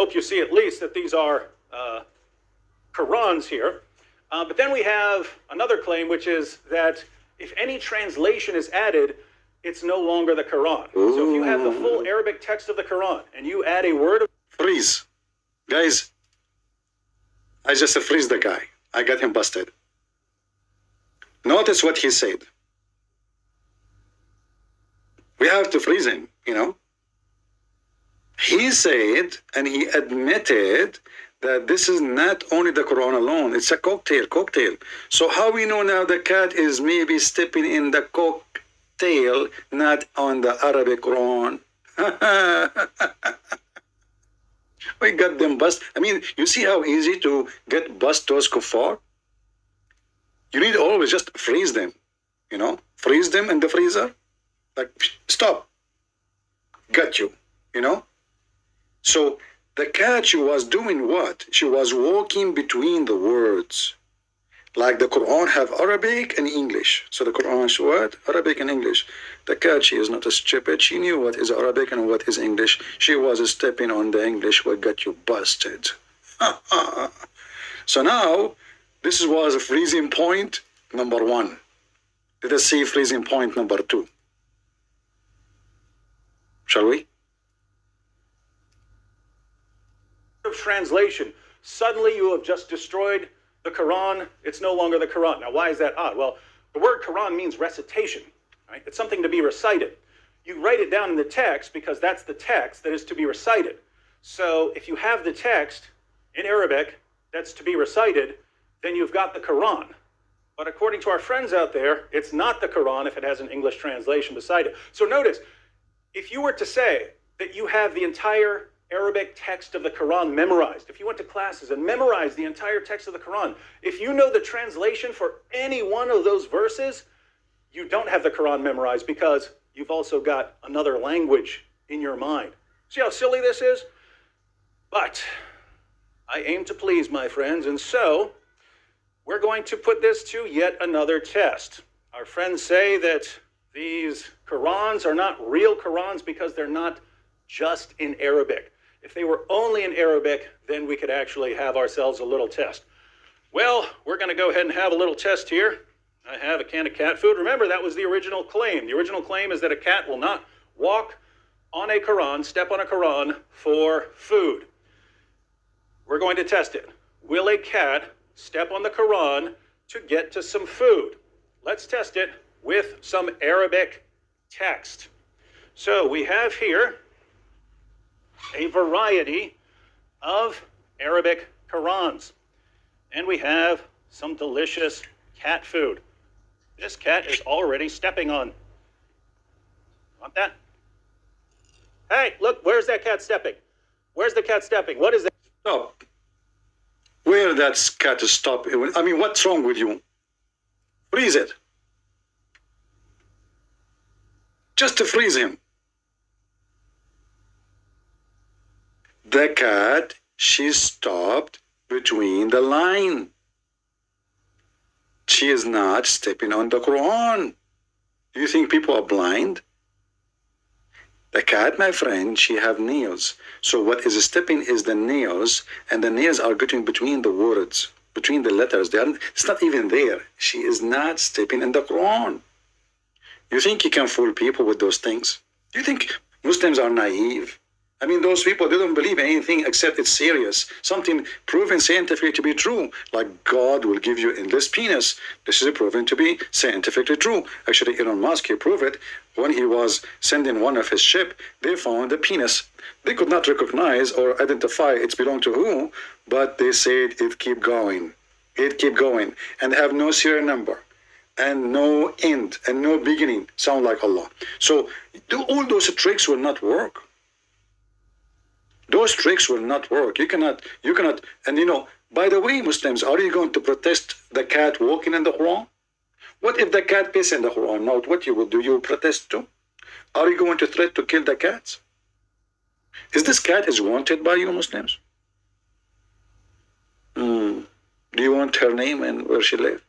hope you see at least that these are Qurans here. But then we have another claim, which is that if any translation is added, it's no longer the Quran. Ooh. So if you have the full Arabic text of the Quran and you add a word of... Freeze. Guys, I just freeze the guy. I got him busted. Notice what he said. We have to freeze him, you know. He said, and he admitted that this is not only the Quran alone, it's a cocktail. So how we know now the cat is maybe stepping in the cocktail, not on the Arabic Quran? We got them bust. I mean, you see how easy to get bust those kuffar? You need always just freeze them, you know? Freeze them in the freezer. Like, stop. Got you, you know? So the cat, she was doing what? She was walking between the words. Like the Quran have Arabic and English. So the Quran is what? Arabic and English. The cat, she is not a stupid. She knew what is Arabic and what is English. She was stepping on the English, what got you busted. So now, this was a freezing point number 1. Let us see freezing point number 2. Shall we? Translation, suddenly you have just destroyed the Quran. It's no longer the Quran. Now, why is that odd? Well, the word Quran means recitation, right? It's something to be recited. You write it down in the text because that's the text that is to be recited. So if you have the text in Arabic that's to be recited, then you've got the Quran. But according to our friends out there, it's not the Quran if it has an English translation beside it. So notice, if you were to say that you have the entire Arabic text of the Quran memorized, if you went to classes and memorized the entire text of the Quran, if you know the translation for any one of those verses, you don't have the Quran memorized because you've also got another language in your mind. See how silly this is? But I aim to please, my friends, and so we're going to put this to yet another test. Our friends say that these Qurans are not real Qurans because they're not just in Arabic. If they were only in Arabic, then we could actually have ourselves a little test. Well, we're going to go ahead and have a little test here. I have a can of cat food. Remember, that was the original claim. The original claim is that a cat will not walk on a Quran, step on a Quran for food. We're going to test it. Will a cat step on the Quran to get to some food? Let's test it with some Arabic text. So we have here a variety of Arabic Qurans. And we have some delicious cat food. This cat is already stepping on. Want that? Hey, look, where's that cat stepping? Where's the cat stepping? What is that? Stop. Where that cat is stop? I mean, what's wrong with you? Freeze it. Just to freeze him. The cat, she stopped between the line. She is not stepping on the Quran. Do you think people are blind? The cat, my friend, she have nails. So what is stepping is the nails, and the nails are getting between the words, between the letters. It's not even there. She is not stepping in the Quran. You think you can fool people with those things? Do you think Muslims are naive? I mean, those people, they don't believe anything except it's serious. Something proven scientifically to be true, like God will give you endless penis. This is proven to be scientifically true. Actually, Elon Musk, he proved it. When he was sending one of his ship, they found the penis. They could not recognize or identify it belonged to who, but they said it keep going. It keep going and have no serial number and no end and no beginning. Sound like Allah. So all those tricks will not work. Those tricks will not work. You cannot, and you know, by the way, Muslims, are you going to protest the cat walking in the Quran? What if the cat piss in the Quran? Now, what you will do, you will protest too? Are you going to threat to kill the cats? Is this cat is wanted by you, Muslims? Do you want her name and where she live?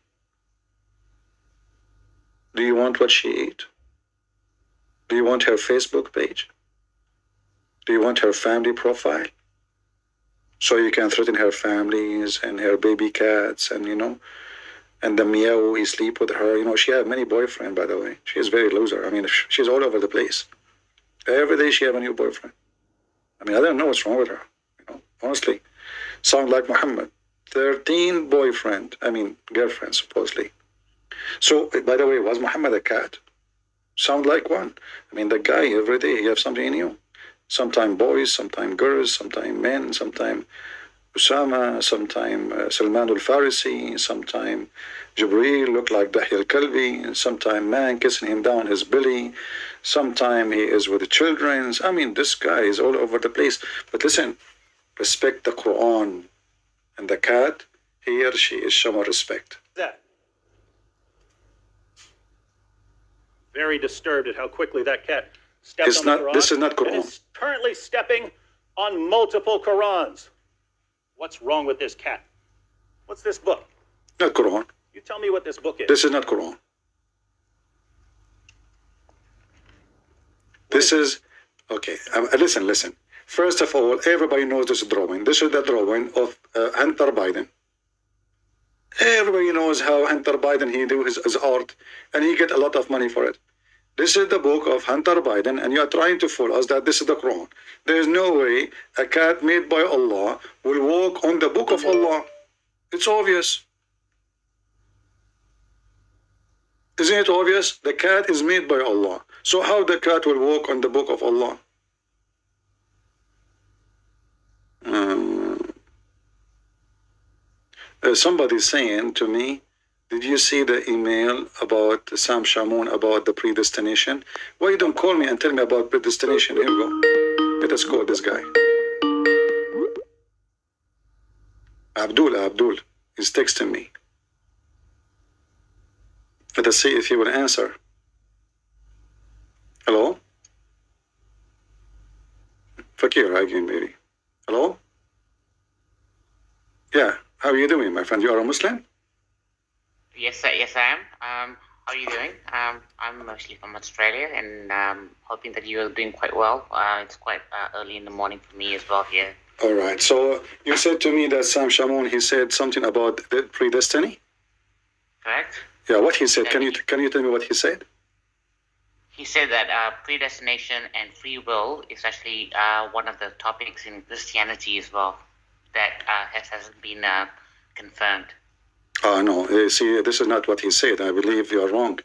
Do you want what she ate? Do you want her Facebook page? Do you want her family profile? So you can threaten her families and her baby cats, and and the meow, he sleep with her. She have many boyfriends, by the way. She is very loser. I mean, she's all over the place. Every day she have a new boyfriend. I mean, I don't know what's wrong with her. Honestly, sound like Muhammad. 13 girlfriends, supposedly. So, by the way, was Muhammad a cat? Sound like one. I mean, the guy, every day he have something new. Sometime boys, sometime girls, sometime men, sometime Usama, sometime Salman al-Farisi, sometime Jibreel look like Dahi al-Kalbi, sometime man kissing him down his belly, sometime he is with the children. I mean, this guy is all over the place. But listen, respect the Quran. And the cat, here she is showing respect. That. Very disturbed at how quickly that cat stepped on the Quran. This is not Quran. And is currently stepping on multiple Qurans. What's wrong with this cat? What's this book? Not Quran. You tell me what this book is. This is not Quran. This is, okay, listen. First of all, everybody knows this drawing. This is the drawing of Hunter Biden. Everybody knows how Hunter Biden, he do his art, and he get a lot of money for it. This is the book of Hunter Biden, and you are trying to fool us that this is the Quran. There is no way a cat made by Allah will walk on the book of Allah. It's obvious. Isn't it obvious? The cat is made by Allah. So how the cat will walk on the book of Allah? Somebody's saying to me, did you see the email about Sam Shamoun about the predestination? Why you don't call me and tell me about predestination? Here we go. Let us call this guy. Abdul is texting me. Let us see if he will answer. Hello? Fakir again, maybe. Hello? Yeah. How are you doing, my friend? You are a Muslim? Yes, sir. Yes, I am. How are you doing? I'm mostly from Australia, and hoping that you are doing quite well. It's quite early in the morning for me as well here. All right. So you said to me that Sam Shamoun, he said something about the predestiny? Correct? Yeah, what he said. Can you tell me what he said? He said that predestination and free will is actually one of the topics in Christianity as well that hasn't been confirmed. No, see, this is not what he said. I believe you are wrong.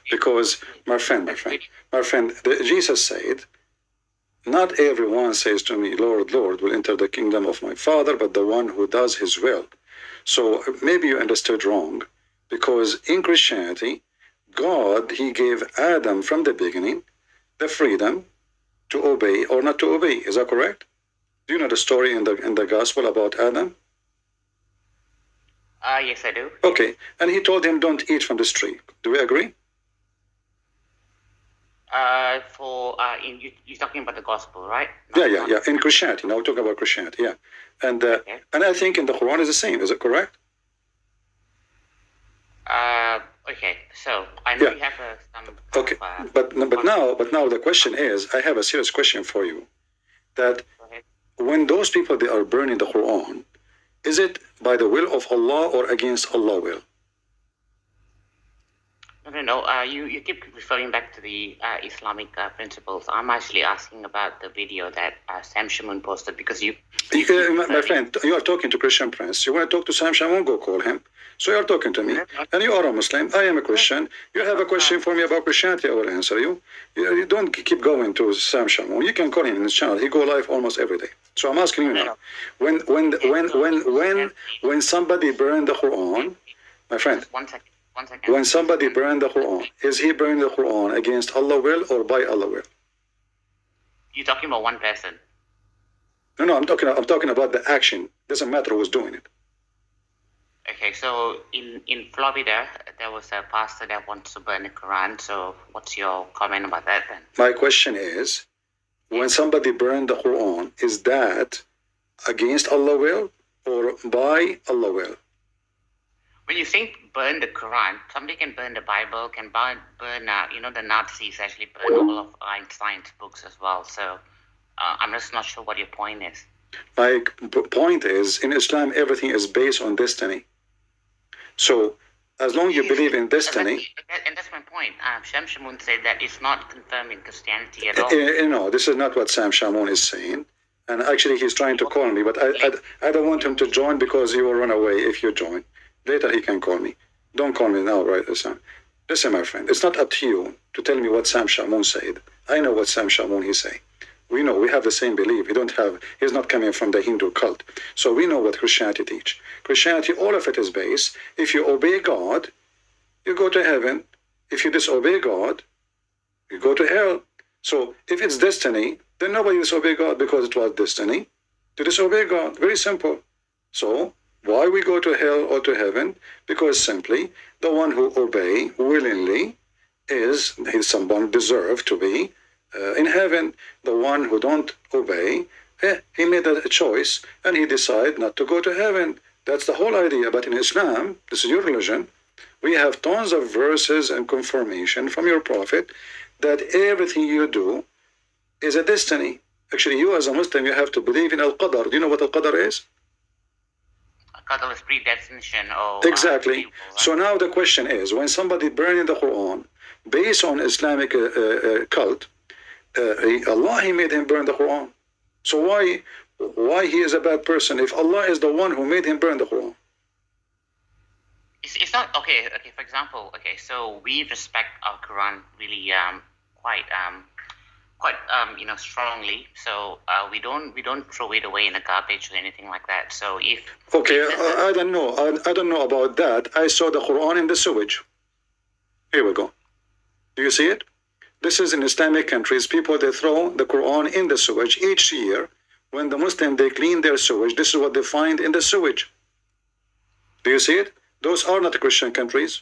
Because, my friend, Jesus said, not everyone says to me, Lord, Lord, will enter the kingdom of my Father, but the one who does his will. So maybe you understood wrong, because in Christianity, God, he gave Adam from the beginning the freedom to obey or not to obey. Is that correct? Do you know the story in the gospel about Adam? Yes, I do. Okay, and he told him, don't eat from this tree. Do we agree? You're talking about the gospel, right? Yeah. In Christianity, now we're talking about Christianity, yeah. And and I think in the Quran is the same. Is it correct? Okay. So I know you have some. Okay, but now the question is, I have a serious question for you. That when those people they are burning the Quran, is it by the will of Allah or against Allah's will? No. You keep referring back to the Islamic principles. I'm actually asking about the video that Sam Shamoun posted because my friend, you are talking to Christian Prince. You want to talk to Sam Shamoun? Go call him. So you are talking to me, and you are a Muslim. I am a Christian. You have a question for me about Christianity, I will answer you. You don't keep going to Sam Shamoun. You can call him in his channel. He go live almost every day. So I'm asking you now, when somebody burned the Quran, my friend, One second. when somebody burned the Quran, is he burning the Quran against Allah's will or by Allah's will? You're talking about one person. No, I'm talking about the action. Doesn't matter who's doing it. Okay, so in Florida, there was a pastor that wants to burn the Quran. So what's your comment about that then? My question is, when somebody burned the Quran, is that against Allah's will or by Allah's will? When you think burn the Quran, somebody can burn the Bible, can burn the Nazis actually burned all of Einstein's books as well. So I'm just not sure what your point is. My point is, in Islam, everything is based on destiny. So, as long as you believe in destiny, and that's my point. Sham Shamoun said that it's not confirmed in Christianity at all. no, this is not what Sam Shamoun is saying. And actually, he's trying to call me, but I don't want him to join because he will run away if you join. Later, he can call me. Don't call me now, right, Sam? Listen, my friend, it's not up to you to tell me what Sam Shamoun said. I know what Sam Shamoun he say. We know we have the same belief. He's not coming from the Hindu cult. So we know what Christianity teach. Christianity, all of it is based. If you obey God, you go to heaven. If you disobey God, you go to hell. So if it's destiny, then nobody disobey God because it was destiny to disobey God. Very simple. So why we go to hell or to heaven? Because simply the one who obey willingly is someone deserved to be in heaven. The one who don't obey, he made a choice and he decided not to go to heaven. That's the whole idea. But in Islam, this is your religion, we have tons of verses and confirmation from your prophet that everything you do is a destiny. Actually, you as a Muslim, you have to believe in Al-Qadr. Do you know what Al-Qadr is? Qadr is predestination. Or, exactly. So now the question is, when somebody burning the Quran based on Islamic cult, Allah, he made him burn the Quran. So why he is a bad person if Allah is the one who made him burn the Quran? It's not okay. Okay, for example, so we respect our Quran really quite strongly. So we don't throw it away in the garbage or anything like that. So if I don't know. I don't know about that. I saw the Quran in the sewage. Here we go. Do you see it? This is in Islamic countries. People, they throw the Quran in the sewage each year. When the Muslim, they clean their sewage, this is what they find in the sewage. Do you see it? Those are not Christian countries.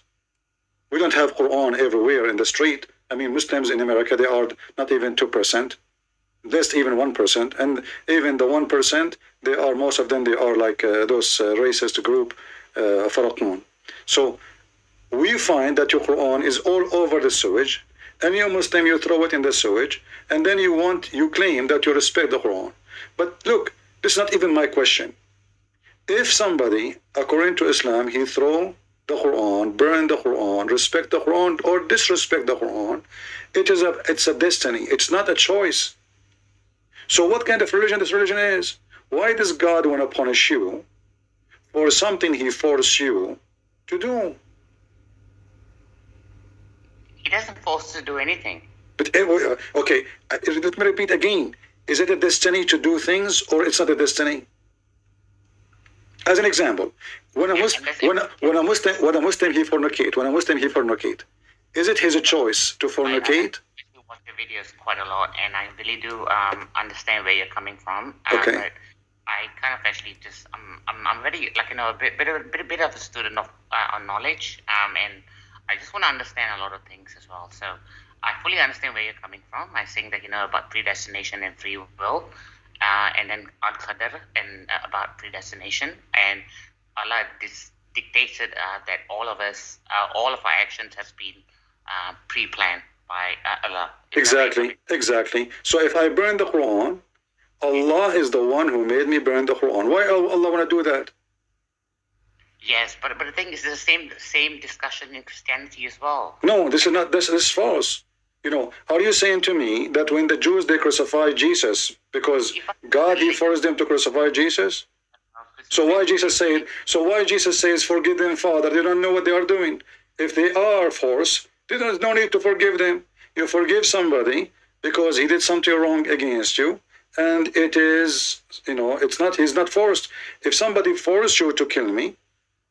We don't have Quran everywhere in the street. I mean, Muslims in America, they are not even 2%. Less even 1%. And even the 1%, they are, most of them, they are like those racist group, Faraqnoon. So we find that your Quran is all over the sewage. And you Muslim, you throw it in the sewage. And then you claim that you respect the Quran. But look, this is not even my question. If somebody, according to Islam, he throw the Quran, burn the Quran, respect the Quran, or disrespect the Quran, it's a destiny. It's not a choice. So what kind of religion this religion is? Why does God want to punish you for something he forced you to do? He doesn't force you to do anything. But okay, let me repeat again. Is it a destiny to do things, or it's not a destiny? As an example, when a Muslim he fornicate, is it his choice to fornicate? I watch your videos quite a lot, and I really do understand where you're coming from. Okay. But I kind of actually just I'm very a bit of a student of on knowledge, and I just want to understand a lot of things as well. So I fully understand where you're coming from. I think that about predestination and free will. And then Al-Qadr and about predestination, and Allah dictated that all of our actions has been pre-planned by Allah. Exactly. So if I burn the Quran, Allah is the one who made me burn the Quran. Why Allah want to do that? Yes, but the thing is, the same discussion in Christianity as well. No, this is false. Are you saying to me that when the Jews, they crucified Jesus because God, he forced them to crucify Jesus? So why Jesus says, forgive them, Father? They don't know what they are doing. If they are forced, there's no need to forgive them. You forgive somebody because he did something wrong against you, and it is, he's not forced. If somebody forced you to kill me,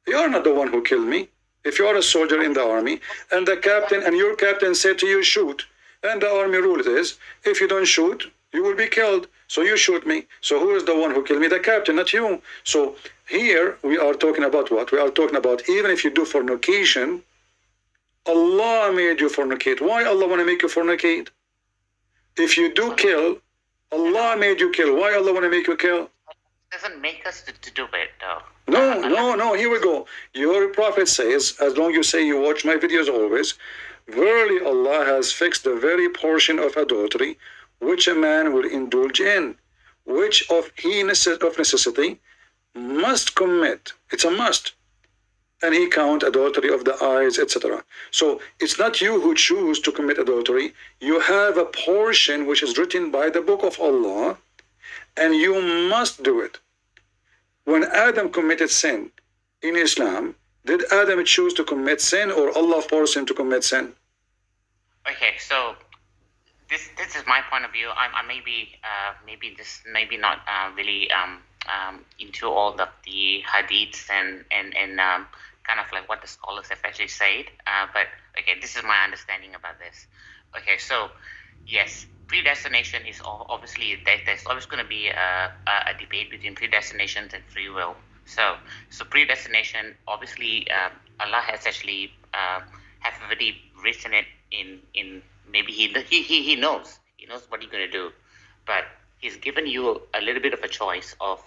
you are not the one who killed me. If you are a soldier in the army, and your captain said to you, shoot, and the army rule is, if you don't shoot, you will be killed. So you shoot me. So who is the one who killed me? The captain, not you. So here we are talking about what? We are talking about even if you do fornication, Allah made you fornicate. Why Allah want to make you fornicate? If you do kill, Allah made you kill. Why Allah want to make you kill? Doesn't make us to do it though. No, here we go. Your prophet says, as long as you say you watch my videos always, verily Allah has fixed the very portion of adultery which a man will indulge in. which of necessity must commit. It's a must. And he count adultery of the eyes, etc. So it's not you who choose to commit adultery. You have a portion which is written by the book of Allah, and you must do it. When Adam committed sin in Islam, did Adam choose to commit sin, or Allah forced him to commit sin? Okay, so this is my point of view. I maybe not really into all of the hadiths and kind of like what the scholars have actually said. But okay, this is my understanding about this. Okay, so yes, predestination is obviously there's always going to be a debate between predestination and free will. So predestination, obviously, Allah has actually have already written it in maybe he knows what you're going to do, but he's given you a little bit of a choice of,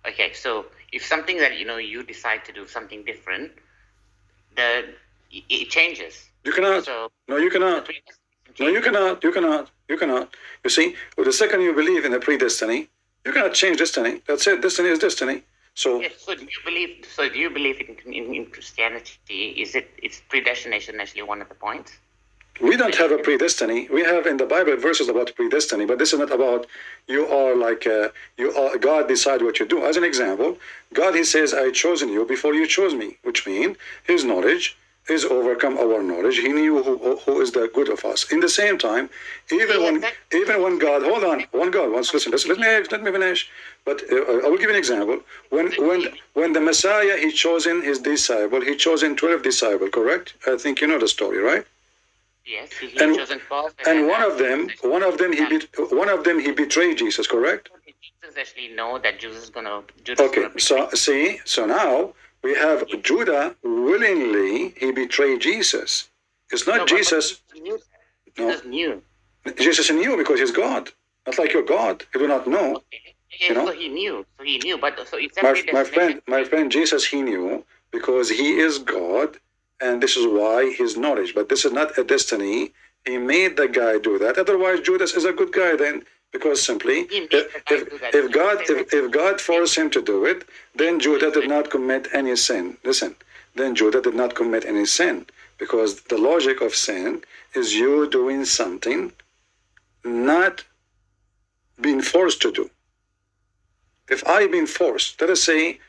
okay, so if something that you decide to do something different, it changes. You cannot. So, no, you cannot. No, you cannot. You cannot. You cannot. You see, well, the second you believe in a predestiny, you cannot change destiny. That's it. Destiny is destiny. So, yes, so do you believe in Christianity? Is predestination actually one of the points? we don't have a predestiny. We have in the Bible verses about predestiny, but this is not about God decide what you do. As an example, God, he says, I chosen you before you chose me, which means his knowledge is overcome our knowledge. He knew who is the good of us. In the same time, even when God, hold on, listen, let me finish. But I will give you an example. When the Messiah, he chosen his disciple, he chosen 12 disciples, correct? I think you know the story, right? Yes, he chosen 12. And one of them he betrayed Jesus, correct? Jesus actually know that Judas is gonna. So now we have Judah willingly he betrayed Jesus. It's not Jesus. Jesus knew. Jesus knew because he's God. Not like you're God. He do not know. Okay. Yeah, so he knew. But so is that my friend, Jesus he knew because he is God. And this is why his knowledge. But this is not a destiny. He made the guy do that. Otherwise, Judas is a good guy then. Because simply, if God forced him to do it, then Judah did not commit any sin. Listen, then Judah did not commit any sin. Because the logic of sin is you doing something not being forced to do. If I've been forced, let us say,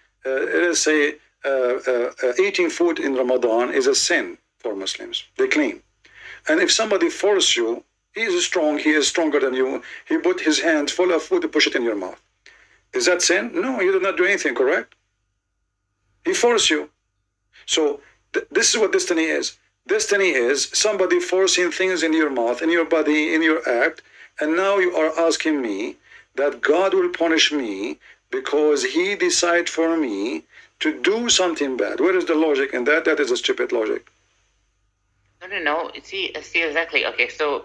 eating food in Ramadan is a sin for Muslims. They claim. And if somebody forces you, he is stronger than you, he put his hands full of food to push it in your mouth. Is that sin? No, you did not do anything, correct? He forced you. So this is what destiny is. Destiny is somebody forcing things in your mouth, in your body, in your act, and now you are asking me that God will punish me because he decided for me to do something bad. Where is the logic in that? That is a stupid logic. No. See exactly. Okay, so